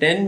10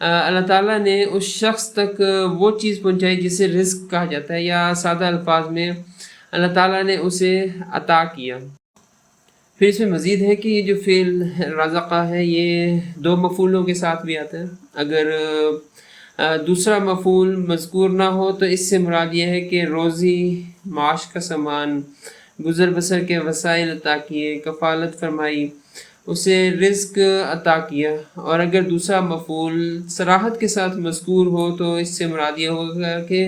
اللہ تعالیٰ نے اس شخص تک وہ چیز پہنچائی جسے رزق کہا جاتا ہے، یا سادہ الفاظ میں اللہ تعالیٰ نے اسے عطا کیا۔ پھر اس میں مزید ہے کہ یہ جو فعل رزقہ ہے یہ دو مفعولوں کے ساتھ بھی آتا ہے۔ اگر دوسرا مفعول مذکور نہ ہو تو اس سے مراد یہ ہے کہ روزی، معاش کا سامان، گزر بسر کے وسائل عطا کیے، کفالت فرمائی، اسے رزق عطا کیا۔ اور اگر دوسرا مفعول صراحت کے ساتھ مذکور ہو تو اس سے مراد یہ ہوگا کہ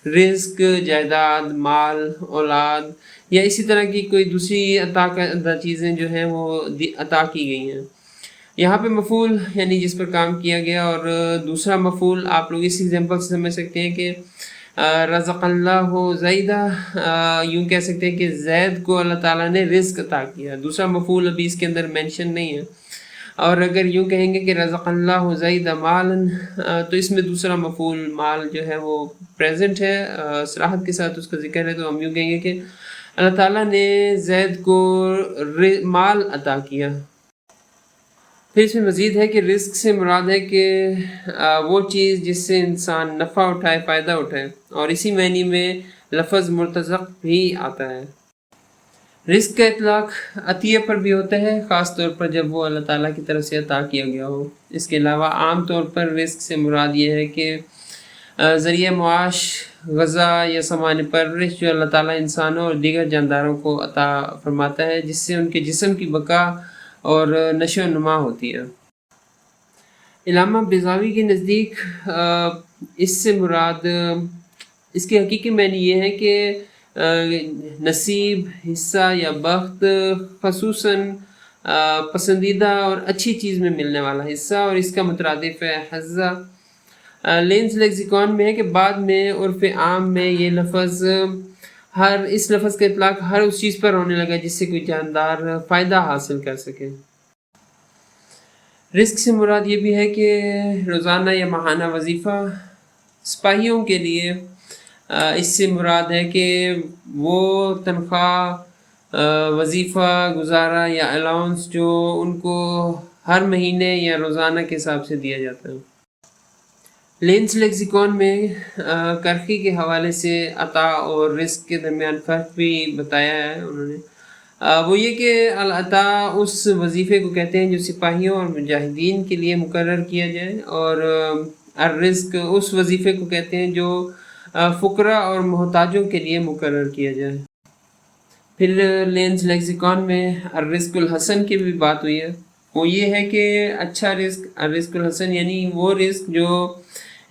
رزق، جائیداد، مال، اولاد یا اسی طرح کی کوئی دوسری عطا چیزیں جو ہیں وہ عطا کی گئی ہیں۔ یہاں پہ مفعول یعنی جس پر کام کیا گیا، اور دوسرا مفعول آپ لوگ اس ایگزامپل سے سمجھ سکتے ہیں کہ رزق اللہ زیدہ، یوں کہہ سکتے ہیں کہ زید کو اللہ تعالیٰ نے رزق عطا کیا۔ دوسرا مفعول ابھی اس کے اندر مینشن نہیں ہے۔ اور اگر یوں کہیں گے کہ رزق اللہ زیدہ مالن، تو اس میں دوسرا مفعول مال جو ہے وہ پریزنٹ ہے، صراحت کے ساتھ اس کا ذکر ہے، تو ہم یوں کہیں گے کہ اللہ تعالیٰ نے زید کو مال عطا کیا۔ پھر اس میں مزید ہے کہ رزق سے مراد ہے کہ وہ چیز جس سے انسان نفع اٹھائے، فائدہ اٹھائے، اور اسی معنی میں لفظ مرتزق بھی آتا ہے۔ رزق کا اطلاق عطیہ پر بھی ہوتا ہے، خاص طور پر جب وہ اللہ تعالیٰ کی طرف سے عطا کیا گیا ہو۔ اس کے علاوہ عام طور پر رزق سے مراد یہ ہے کہ ذریعہ معاش، غذا یا سامان پرورش جو اللہ تعالیٰ انسانوں اور دیگر جانداروں کو عطا فرماتا ہے، جس سے ان کے جسم کی بقا اور نشو و نما ہوتی ہے۔ علامہ بیضاوی کے نزدیک اس سے مراد، اس کے حقیقی معنی یہ ہے کہ نصیب، حصہ یا بخت، خصوصاً پسندیدہ اور اچھی چیز میں ملنے والا حصہ، اور اس کا مترادف ہے حظہ۔ لینز لیکسیکون میں ہے کہ بعد میں عرف عام میں یہ لفظ اس لفظ کا اطلاق ہر اس چیز پر ہونے لگا جس سے کوئی جاندار فائدہ حاصل کر سکے۔ رزق سے مراد یہ بھی ہے کہ روزانہ یا ماہانہ وظیفہ سپاہیوں کے لیے، اس سے مراد ہے کہ وہ تنخواہ، وظیفہ، گزارا یا الاؤنس جو ان کو ہر مہینے یا روزانہ کے حساب سے دیا جاتا ہے۔ لینز لیکسیکون میں کرخی کے حوالے سے عطا اور رزق کے درمیان فرق بھی بتایا ہے انہوں نے۔ وہ یہ کہ العطا اس وظیفے کو کہتے ہیں جو سپاہیوں اور مجاہدین کے لیے مقرر کیا جائے، اور الرزق اس وظیفے کو کہتے ہیں جو فقراء اور محتاجوں کے لیے مقرر کیا جائے۔ پھر لینز لیکسیکون میں الرزق الحسن کی بھی بات ہوئی ہے۔ وہ یہ ہے کہ اچھا رزق، الرزق الحسن یعنی وہ رزق جو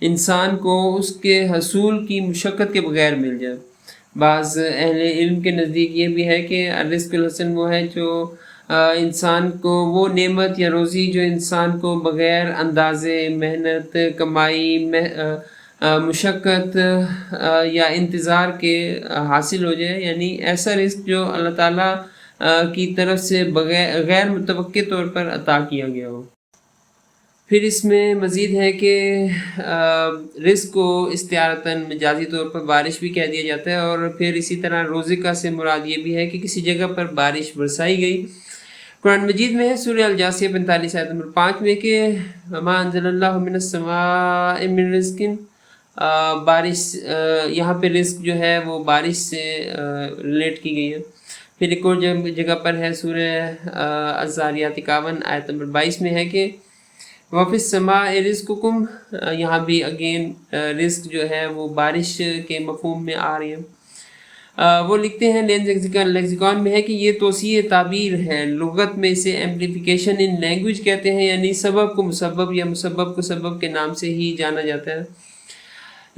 انسان کو اس کے حصول کی مشقت کے بغیر مل جائے۔ بعض اہل علم کے نزدیک یہ بھی ہے کہ الرزق الحسن وہ ہے جو انسان کو وہ نعمت یا روزی جو انسان کو بغیر اندازے محنت، کمائی، مشقت یا انتظار کے حاصل ہو جائے، یعنی ایسا رزق جو اللہ تعالیٰ کی طرف سے غیر متوقع طور پر عطا کیا گیا ہو۔ پھر اس میں مزید ہے کہ رزق کو استعارتاً مجازی طور پر بارش بھی کہہ دیا جاتا ہے، اور پھر اسی طرح روزقہ سے مراد یہ بھی ہے کہ کسی جگہ پر بارش برسائی گئی۔ قرآن مجید میں ہے سورہ الجاثیہ 45 آیت نمبر 5 میں کہ وَمَا أَنزَلَ اللَّهُ مِنَ السَّمَاءِ مِن رِزْقٍ، بارش، یہاں پہ رزق جو ہے وہ بارش سے ریلیٹ کی گئی ہے۔ پھر ایک اور جگہ پر ہے سورہ الذاریات 51 آیت نمبر 22 میں ہے کہ وَفِي السَّمَاءِ رِزْقُكُمْ، یہاں بھی اگین رزق جو ہے وہ بارش کے مفہوم میں آ رہی ہے۔ وہ لکھتے ہیں لینز لیکسیکون میں ہے کہ یہ توسیع تعبیر ہے، لغت میں اسے ایمپلیفیکیشن ان لینگویج کہتے ہیں، یعنی سبب کو مسبب یا مسبب کو سبب کے نام سے ہی جانا جاتا ہے۔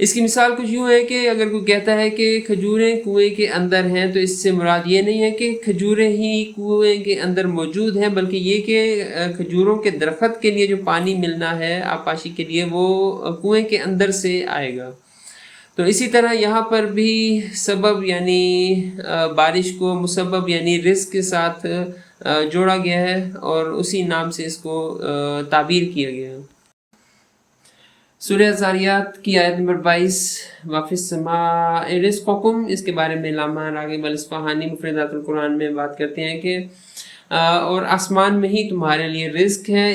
اس کی مثال کچھ یوں ہے کہ اگر کوئی کہتا ہے کہ کھجوریں کنویں کے اندر ہیں، تو اس سے مراد یہ نہیں ہے کہ کھجوریں ہی کنویں کے اندر موجود ہیں، بلکہ یہ کہ کھجوروں کے درخت کے لیے جو پانی ملنا ہے آبپاشی کے لیے وہ کنویں کے اندر سے آئے گا۔ تو اسی طرح یہاں پر بھی سبب یعنی بارش کو مسبب یعنی رزق کے ساتھ جوڑا گیا ہے، اور اسی نام سے اس کو تعبیر کیا گیا ہے۔ سورہ الذاریات کی آیت نمبر 22 وَفِي السَّمَاءِ رِزْقُكُمْ، اس کے بارے میں علامہ راغب الاصفہانی مفردات القرآن میں بات کرتے ہیں کہ اور آسمان میں ہی تمہارے لیے رزق ہے.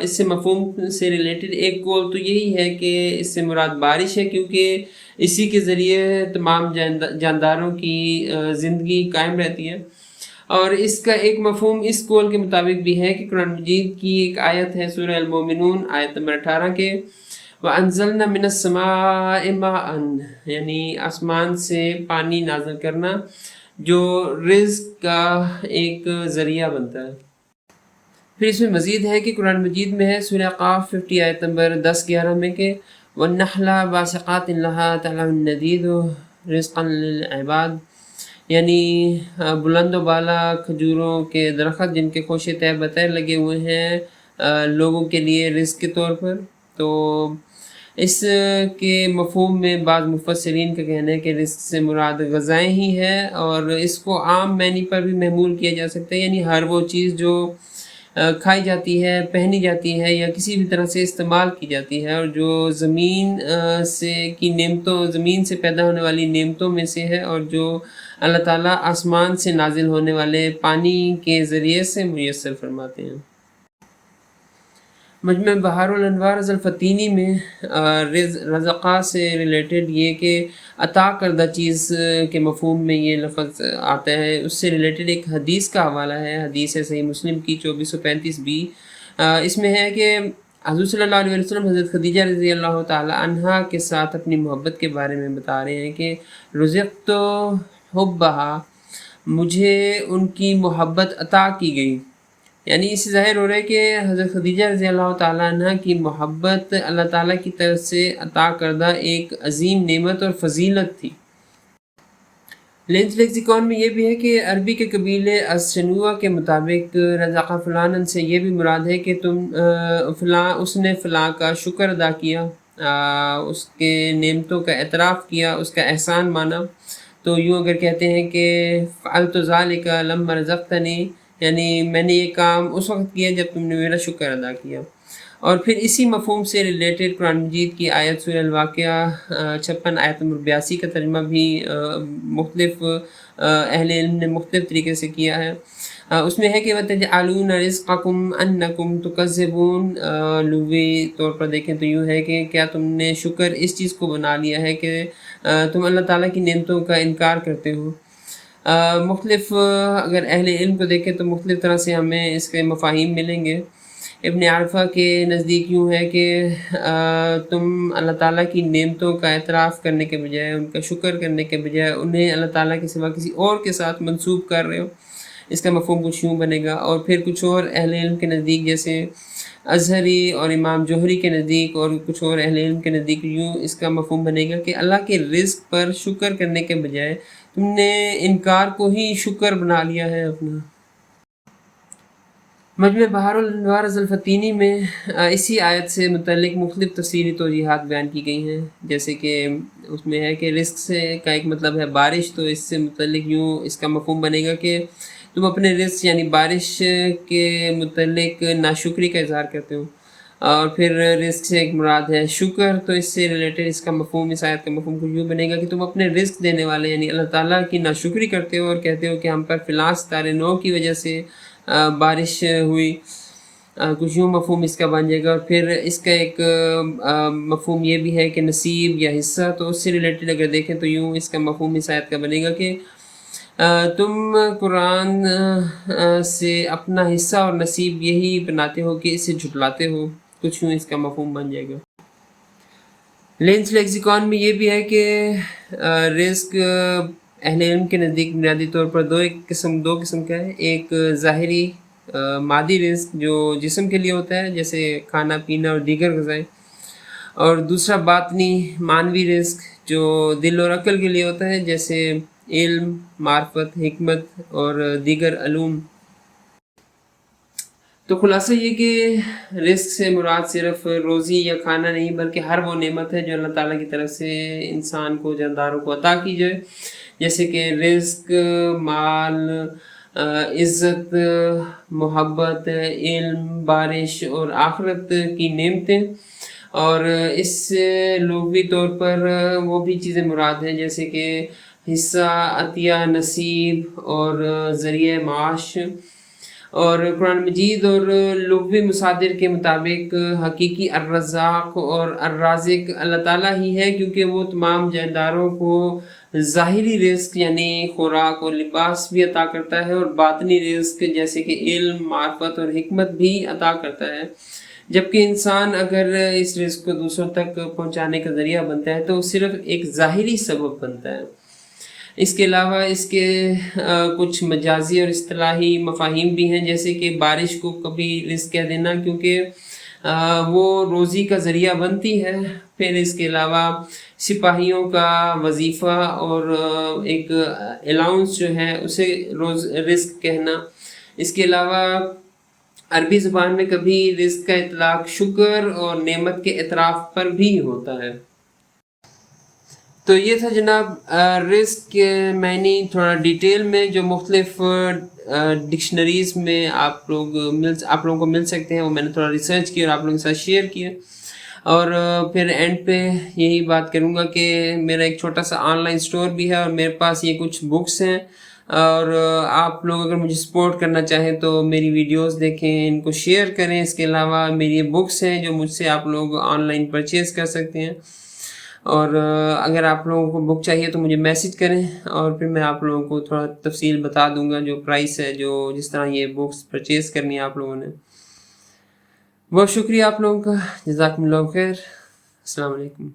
اس سے مفہوم سے ریلیٹڈ ایک قول تو یہی ہے کہ اس سے مراد بارش ہے، کیونکہ اسی کے ذریعے تمام جانداروں کی زندگی قائم رہتی ہے. اور اس کا ایک مفہوم اس قول کے مطابق بھی ہے کہ قرآن مجید کی ایک آیت ہے سورہ المومنون آیت نمبر 18 کے وَأَنزَلْنَا مِنَ السَّمَاءِ مَاءً، یعنی آسمان سے پانی نازل کرنا جو رزق کا ایک ذریعہ بنتا ہے. پھر اس میں مزید ہے کہ قرآن مجید میں ہے سورہ قاف 50 آیت نمبر 10-11 میں کہ وَالنَّخْلَ بَاسِقَاتٍ لَهَا طَلْعٌ نَضِيدٌ رِزْقًا لِلْعِبَادِ، یعنی بلند و بالا کھجوروں کے درخت جن کے خوشے تہ بتہ لگے ہوئے ہیں لوگوں کے لیے رزق کے طور پر. تو اس کے مفہوم میں بعض مفسرین کا کہنا ہے کہ رزق سے مراد غذائیں ہی ہے، اور اس کو عام معنی پر بھی محمول کیا جا سکتا ہے، یعنی ہر وہ چیز جو کھائی جاتی ہے، پہنی جاتی ہے یا کسی بھی طرح سے استعمال کی جاتی ہے، اور جو زمین سے پیدا ہونے والی نعمتوں میں سے ہے، اور جو اللہ تعالیٰ آسمان سے نازل ہونے والے پانی کے ذریعے سے میسر فرماتے ہیں. مجمع بحار الانوار الفتینی میں رزقہ سے ریلیٹڈ یہ کہ عطا کردہ چیز کے مفہوم میں یہ لفظ آتا ہے، اس سے ریلیٹڈ ایک حدیث کا حوالہ ہے. حدیث ہے صحیح مسلم کی 2435 اس میں ہے کہ حضور صلی اللہ علیہ وسلم حضرت خدیجہ رضی اللہ تعالی عنہا کے ساتھ اپنی محبت کے بارے میں بتا رہے ہیں کہ رزقت حبہا، مجھے ان کی محبت عطا کی گئی. یعنی اس سے ظاہر ہو رہا ہے کہ حضرت خدیجہ رضی اللہ تعالیٰ عنہ کی محبت اللہ تعالیٰ کی طرف سے عطا کردہ ایک عظیم نعمت اور فضیلت تھی. لینس لیکسیکون میں یہ بھی ہے کہ عربی کے قبیلے الشنوع کے مطابق رزق فلانن سے یہ بھی مراد ہے کہ اس نے فلاں کا شکر ادا کیا، اس کے نعمتوں کا اعتراف کیا، اس کا احسان مانا. تو یوں اگر کہتے ہیں کہ فعلت ذلک لما رزقتنی، یعنی میں نے یہ کام اس وقت کیا جب تم نے میرا شکر ادا کیا. اور پھر اسی مفہوم سے ریلیٹڈ قرآن مجید کی آیت سورہ الواقعہ 56 آیت نمبر 82 کا ترجمہ بھی مختلف اہل علم نے مختلف طریقے سے کیا ہے. اس میں ہے کہ وَتَجْعَلُونَ رِزْقَكُمْ أَنَّكُمْ تُكَذِّبُونَ، لغوی طور پر دیکھیں تو یوں ہے کہ کیا تم نے شکر اس چیز کو بنا لیا ہے کہ تم اللہ تعالیٰ کی نعمتوں کا انکار کرتے ہو. مختلف اگر اہل علم کو دیکھیں تو مختلف طرح سے ہمیں اس کے مفاہیم ملیں گے. ابن عرفہ کے نزدیک یوں ہے کہ تم اللہ تعالیٰ کی نعمتوں کا اعتراف کرنے کے بجائے، ان کا شکر کرنے کے بجائے انہیں اللہ تعالیٰ کے سوا کسی اور کے ساتھ منسوب کر رہے ہو. اس کا مفہوم کچھ یوں بنے گا. اور پھر کچھ اور اہل علم کے نزدیک جیسے ازہری اور امام جوہری کے نزدیک اور کچھ اور اہل علم کے نزدیک یوں اس کا مفہوم بنے گا کہ اللہ کے رزق پر شکر کرنے کے بجائے تم نے انکار کو ہی شکر بنا لیا ہے اپنا. مجمع بحار الانوار الفتینی میں اسی آیت سے متعلق مختلف تفسیری توجیحات بیان کی گئی ہیں، جیسے کہ اس میں ہے کہ رزق سے کا ایک مطلب ہے بارش، تو اس سے متعلق یوں اس کا مفہوم بنے گا کہ تم اپنے رزق یعنی بارش کے متعلق ناشکری کا اظہار کرتے ہو. اور پھر رزق سے ایک مراد ہے شکر، تو اس سے ریلیٹڈ اس کا مفہوم، اس آیت کا مفہوم کچھ یوں بنے گا کہ تم اپنے رزق دینے والے یعنی اللہ تعالیٰ کی ناشکری کرتے ہو اور کہتے ہو کہ ہم پر فلاں ستارے نو کی وجہ سے بارش ہوئی. کچھ یوں مفہوم اس کا بن جائے گا. اور پھر اس کا ایک مفہوم یہ بھی ہے کہ نصیب یا حصہ، تو اس سے ریلیٹڈ اگر دیکھیں تو یوں اس کا مفہوم اس آیت کا بنے گا کہ تم قرآن سے اپنا حصہ اور نصیب یہی بناتے ہو کہ اسے جھٹلاتے ہو. کچھ یوں اس کا مفہوم بن جائے گا. لینس لیکسیکون میں یہ بھی ہے کہ رزق اہل علم کے نزدیک بنیادی طور پر دو قسم کا ہے. ایک ظاہری مادی رزق جو جسم کے لیے ہوتا ہے جیسے کھانا پینا اور دیگر غذائیں، اور دوسرا باطنی معنوی رزق جو دل اور عقل کے لیے ہوتا ہے جیسے علم، معرفت، حکمت اور دیگر علوم. تو خلاصہ یہ کہ رزق سے مراد صرف روزی یا کھانا نہیں بلکہ ہر وہ نعمت ہے جو اللہ تعالیٰ کی طرف سے انسان کو، جانداروں کو عطا کی جائے، جیسے کہ رزق، مال، عزت، محبت، علم، بارش اور آخرت کی نعمتیں. اور اس سے لغوی طور پر وہ بھی چیزیں مراد ہیں جیسے کہ حصہ، عطیہ، نصیب اور ذریعہ معاش. اور قرآن مجید اور لغوی مصادر کے مطابق حقیقی الرزاق اور الرازق اللہ تعالیٰ ہی ہے، کیونکہ وہ تمام جانداروں کو ظاہری رزق یعنی خوراک اور لباس بھی عطا کرتا ہے، اور باطنی رزق جیسے کہ علم، معرفت اور حکمت بھی عطا کرتا ہے، جبکہ انسان اگر اس رزق کو دوسروں تک پہنچانے کا ذریعہ بنتا ہے تو صرف ایک ظاہری سبب بنتا ہے۔ اس کے علاوہ اس کے کچھ مجازی اور اصطلاحی مفاہیم بھی ہیں، جیسے کہ بارش کو کبھی رزق کہہ دینا کیونکہ وہ روزی کا ذریعہ بنتی ہے۔ پھر اس کے علاوہ سپاہیوں کا وظیفہ اور ایک الاؤنس جو ہے اسے رزق کہنا۔ اس کے علاوہ عربی زبان میں کبھی رزق کا اطلاق شکر اور نعمت کے اعتراف پر بھی ہوتا ہے۔ تو یہ تھا جناب رزق کے معنی تھوڑا ڈیٹیل میں، جو مختلف ڈکشنریز میں آپ لوگوں کو مل سکتے ہیں، وہ میں نے تھوڑا ریسرچ کی اور آپ لوگوں کے ساتھ شیئر کیا۔ اور پھر اینڈ پہ یہی بات کروں گا کہ میرا ایک چھوٹا سا آن لائن اسٹور بھی ہے، اور میرے پاس یہ کچھ بکس ہیں، اور آپ لوگ اگر مجھے سپورٹ کرنا چاہیں تو میری ویڈیوز دیکھیں، ان کو شیئر کریں۔ اس کے علاوہ میری یہ بکس ہیں جو مجھ سے آپ لوگ آن لائن پرچیز کر سکتے ہیں، اور اگر آپ لوگوں کو بک چاہیے تو مجھے میسج کریں، اور پھر میں آپ لوگوں کو تھوڑا تفصیل بتا دوں گا جو پرائس ہے، جس طرح یہ بکس پرچیز کرنی ہے آپ لوگوں نے۔ بہت شکریہ آپ لوگوں کا، جزاکم اللہ خیر، السلام علیکم۔